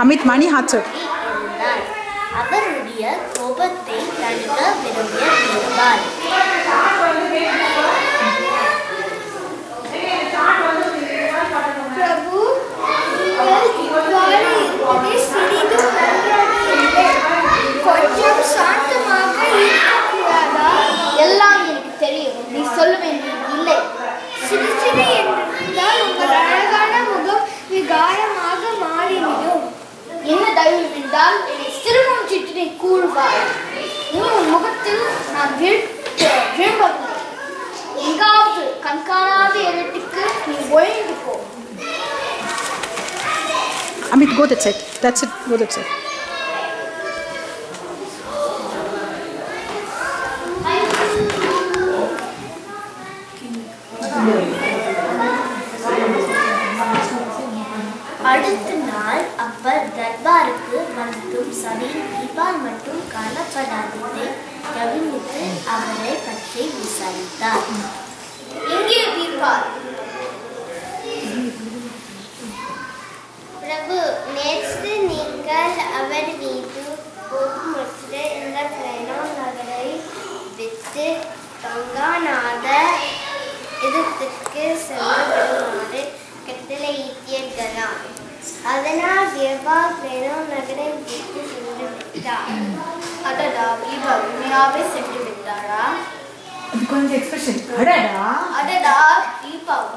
Amit Mani Hatsur. அவருடைய கோபத்தை தணிக்க விரும்பிய பீர்பால் பிரபு கொஞ்சம் சாந்தமாக இருக்கக்கூடாதா? எல்லாம் எனக்கு தெரியும், நீ சொல்ல வேண்டியது இல்லை. சிறு சிறு என்றால் உங்கள் அழகான முகம் விகாரமாக மாறிவிடும். என்ன தயவு என்றால் என்னை சிறுமம் சிற்றினை கூறுவார். உன் முகத்தில் நான் விரும்பவில்லை. எங்காவது கண்காணாத இடத்துக்கு நீ ஒழிந்து போ. Amit, go that side. That's it. Go that side. அடுத்த நாள் அப்பர் தர்பாருக்கு வந்தும் சபையில் பீர்பால் மட்டும் காணப்படாததை கவனித்து அவரை பற்றி விசாரித்தார். எங்கே பீர்பால்? பிரபு, நேற்று நீங்கள் அவர் மீது போக்குமுற்று இந்த பிளேனோ நகரை விட்டு கங்காநாத இடத்திற்கு செல்லுமாறு கட்டளையிட்டீர்களாம். அதனால் பீர்பால் பிளேனோ நகரை விட்டு சென்று விட்டார். அதடா, பீர்பால் உண்மையாவே சென்று விட்டாரா? கொஞ்சம் எக்ஸ்பிரஷன். அடடா. அதடா, பீர்பால்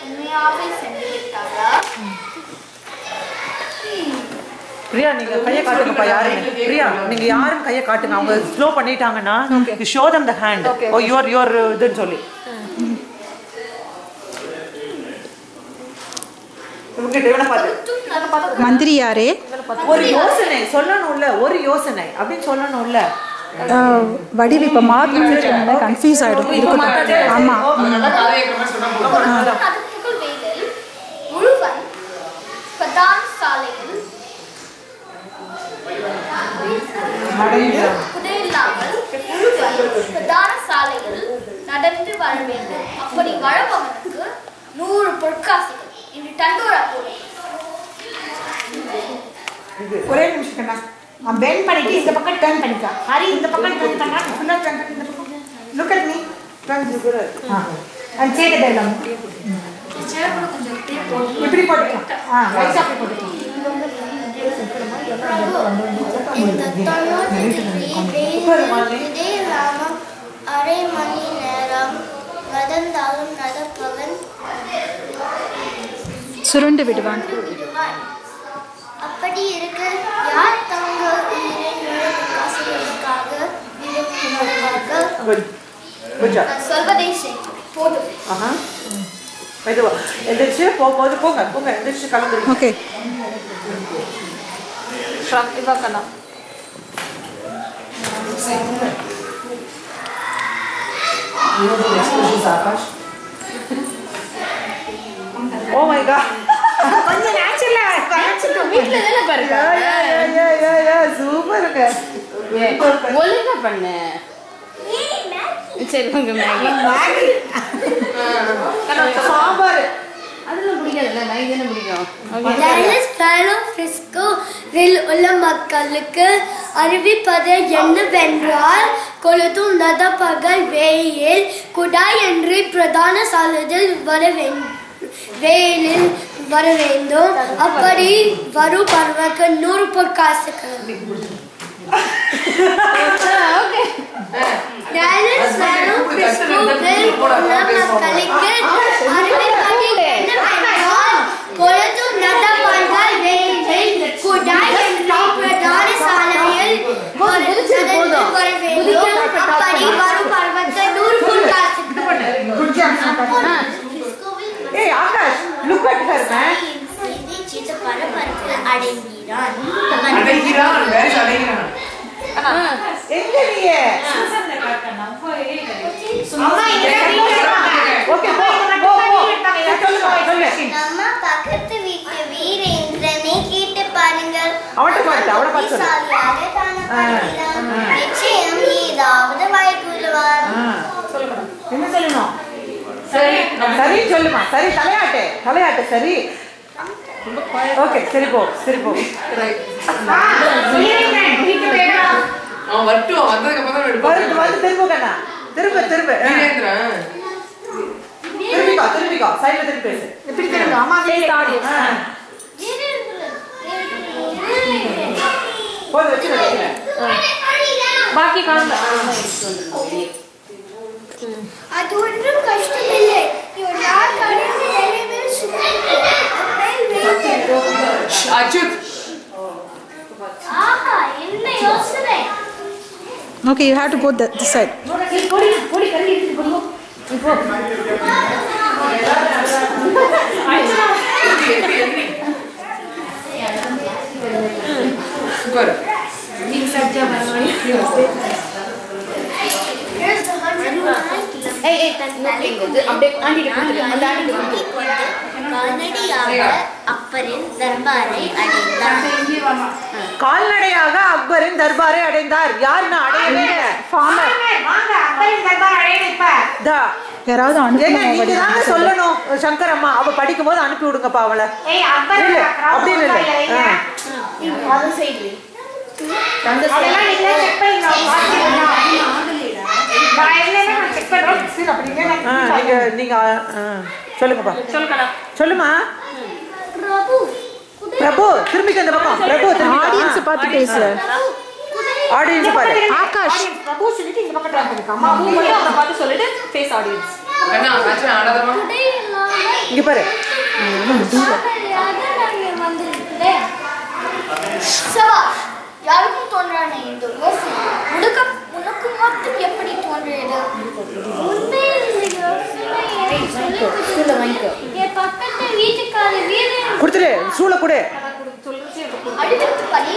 உண்மையாவே சென்று விட்டாரா? பிரியா, நீங்க கையை காட்டுங்கப்பா. யாரு பிரியா, நீங்க யாரும் கையை காட்டுங்க. அவங்க ஸ்லோ பண்ணிட்டாங்கன்னா you show them the hand. Oh, your இதுன்னு சொல்லி மந்திரி யாரே? ஒரு யோசனை சொல்லணும்ல, ஒரு யோசனை அப்படின்னு சொல்லணும்ல. வடிவு இப்ப மாத்தினால கன்ஃபியூஸ் ஆயிடும். இருக்கட்டும். ஆமா. நடந்து வர வேண்டும். அப்படி வரவனுக்கு 100 பொற்காசுகள் என்று தண்டோரா போடு. ஒரே நிமிஷம் கண்ணா, நான் பெண்ட் பண்ணிட்டு இந்த பக்கம் டர்ன் பண்ணிக்கா. ஹரி இந்த பக்கம் டர்ன் பண்ணா ஃபுல்லா டர்ன் பண்ணி இந்த பக்கம். Look at me. Turn to and say the dialogue. இப்படி போட்டுக்கலாம். ரைட் சைடு போட்டுக்கலாம். அரை மணி நேரம் நடந்தாலும் நடப்பவன் சுருண்டு விடுவான். அப்படி இருக்க யார் தங்கள் காசுகளுக்காக சொல்வதை போதும். எந்திரிச்சு போகும்போது போங்க எந்திரிச்சு கிளம்புறீங்க. ஓகே. இவாக்கண்ணா Oh my god. கொஞ்சம் நேச்சுரலா காமிச்சிட்டு வீட்ல தான பாருங்க. சூப்பர்ங்க. ஒழுங்கா பண்ணு. சரி உங்க மேகி சாம்பார் அதெல்லாம் பிடிக்காதுல்ல, மேகி தானே பிடிக்கும். உள்ள மக்களுக்கு அறிவிப்பது என்னவென்றால் கொளுத்தும் நதப்பகல் வேயில் குடாய் என்று பிரதான சாலையில் வேலில் வர வேண்டும். அப்படி வரும் பருவக்கு 100 பொற்காசுகள். கொளுத்தும் நதப்பகல் வேயில் குடாய் என்று பிரதான சாலையில் வர வேண்டும். அப்படி வரும் பருவக்கு 100 பொற்காசுகள். Hey Akash, look at her man. சீட்டு பரபரப்பு அடங்கிறான். எங்க நீ? அம்மா ஓகே நம்ம பக்கத்து வீட்டு வீரேந்திரனை கேட்டு பாருங்கள். அவட்ட பாத்து நிச்சயம் ஏதாவது வாய்ப்புள்ளார். என்ன சொல்லணும்? சரி சொல்லுமா. சரி தலையாட்டு சரி. ஓகே சரி போ சரி போ அவன் வரட்டும் வந்ததுக்கு அப்புறம் தான் எடுப்பான் வந்து திரும்ப கண்ணா திரும்ப திரும்பிக்கா சைடுல திரும்பி பேசு எப்படி தெரியும் அம்மா போது வச்சு பாக்கி காணுங்க அது ஒன்றும் கஷ்டமில்லை நான் கடந்து எல்லாமே அச்சுத் ஆஹா என்ன யோசனை Okay, you have to go this side. போடி கறி எடுத்து போடுங்க இப்போ சூப்பர் நீங்க சஜ்ஜா வரணும் கால்நடையாக அக்பரின் தர்பாரை அடைந்தார் யாருன்னா அடையவே Farmer. யாராவது நீங்க தாங்க சொல்லணும் சங்கர் அம்மா அவ படிக்கும் போது அனுப்பி விடுங்கப்பா அவளை அப்படின்னு இல்லை நீங்க சொல்லுங்கப்பா சொல்லுமா பிரபு திரும்பி அந்த பக்கம் பிரபு ஆடியன்ஸ் பார்த்து பேசு ஆடியன்ஸ் பாரு ஆகாஷ் பிரபு சொல்லிட்டு இந்த பக்கம் வந்துருக்கா அம்மா பார்த்து சொல்லிட்டு ஃபேஸ் ஆடியன்ஸ் கண்ணா ஆச்சு ஆடாதமா இங்க பாரு யாருக்கும் தோன்றானே இந்த யோசனை உனக்கு மட்டும் எப்படி தோன்றியது என் பக்கத்து வீட்டுக்கார வீரன் கொடுத்துரு சூளை கொடு அடுத்து படி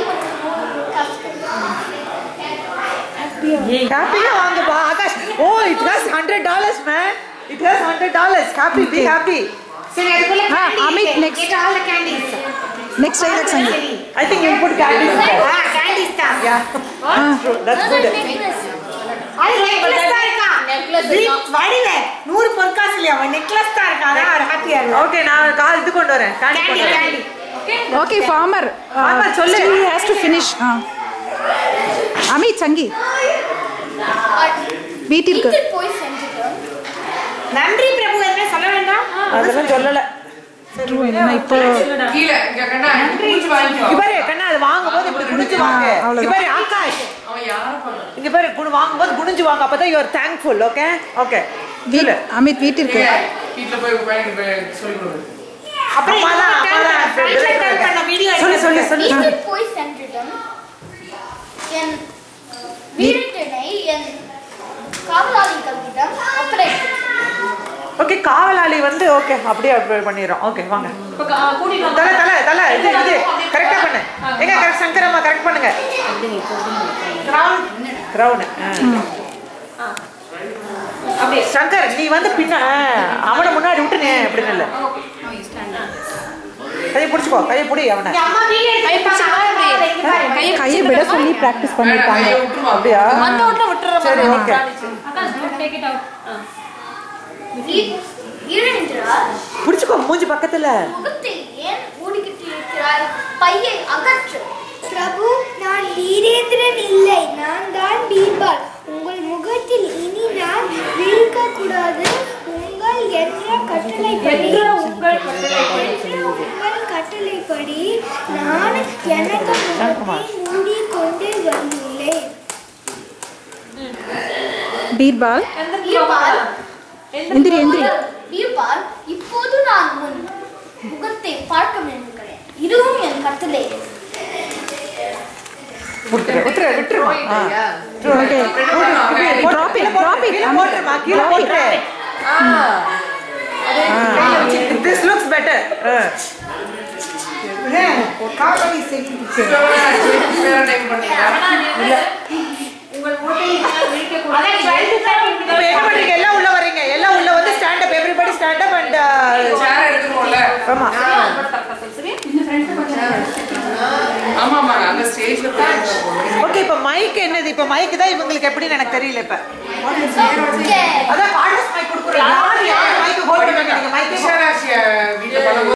ஹாப்பியா வாங்கப்பா ஆகாஷ் ஓ it has $100 man it has $100 happy be happy சரி அதுக்குள்ள Amit, next. Get all the candies. next dialogue Sangeet. I think you put candies in there. Candies தான். Yeah. That's good. அது necklace தான் இருக்கா? வடில 100 பொற்காசு இல்லையா? necklace தான் இருக்கா? அதான் அவர் ஹாப்பியா இருக்கு. Okay நான் கால் இது கொண்டு வரேன் candy கொண்டு வரேன் Okay, farmer. Farmer, சொல்லு. Still he has to finish. Amit, Sangeet. வீட்டிற்கு போய் செஞ்சுட்டோம் நன்றி பிரபு என்ன சொல்ல வேண்டாம் அதெல்லாம் சொல்லல என்ன இப்போ கீழ இங்க கண்ணா குடிச்சு வாங்கிக்கோ இங்க பாரு கண்ணா அது வாங்கும்போது இப்படி குனிஞ்சு வாங்க இங்க பாரு ஆகாஷ் அவன் யார பண்ண இங்க பாரு வாங்கும்போது குனிஞ்சு வாங்க அப்பதான் you are thankful okay okay Amit வீட்டிற்கு வீட்ல போய் பையனுக்கு சொல்லி கொடு அப்புறம் அம்மாதான் பண்ண வீடியோ சொல்லு வீட்டில் போய் சென்றுடன் என் வீட்டினை என் காவலாளிகளிடம் ஒப்படைத்தேன் ஓகே காவலாளி வந்து ஓகே அப்படியே பண்ணிடுறோம் ஓகே வாங்க தல இது கரெக்டா பண்ணு எங்க கரெக்ட் சங்கரம்மா கரெக்ட் பண்ணுங்க கிரவுன் அப்படியே சங்கர் நீ வந்து பின்ன அவனை முன்னாடி விட்டுனே அப்படின்னு இல்லை கையை பிடிச்சிக்கோ கையை பிடி அவனை அம்மா வீடியோ எடுத்து கையை விட சொல்லி பிராக்டிஸ் பண்ணிருக்காங்க அப்படியா சரி ஓகே பிடிச்சிக்கோ மூஞ்சி பக்கத்துல முகத்தை ஏன் மூடிக்கிட்டு இருக்கிறாய் பையை அகற்று பிரபு நான் வீரேந்திரன் இல்லை நான் தான் பீர்பால் உங்கள் முகத்தில் இனி நான் விழிக்க கூடாது உங்கள் என்ற கட்டளைப்படி நான் எனக்கு முகத்தை மூடிக்கொண்டு வந்துள்ளேன் பீர்பால் எந்திரி பீர்பால் இப்போது நான் உன் முகத்தை பார்க்க விரும்புகிறேன் இதுவும் என் கட்டளை விட்டுருமா Okay. Drop it. போட்டுருமா கீழே போட்டுரு this looks better காவலி செஞ்சு வேற டைம் பண்ணீங்களா இல்ல உங்கள் முகத்தை விழிக்க கூடாது இப்ப என்ன பண்றீங்க எல்லாம் உள்ள வரீங்க எல்லாம் உள்ள வந்து stand up everybody stand up and chair எடுத்துறோம்ல ஆமா ஆமா ஆமா அந்த ஸ்டேஜ்ல போய் ஓகே இப்ப மைக் என்னது இப்ப மைக் தான் இவங்களுக்கு எப்படின்னு எனக்கு தெரியல இப்ப அதான் கார்டஸ் மைக் கொடுக்குறோம் யார் மைக் ஹோல்ட் பண்ண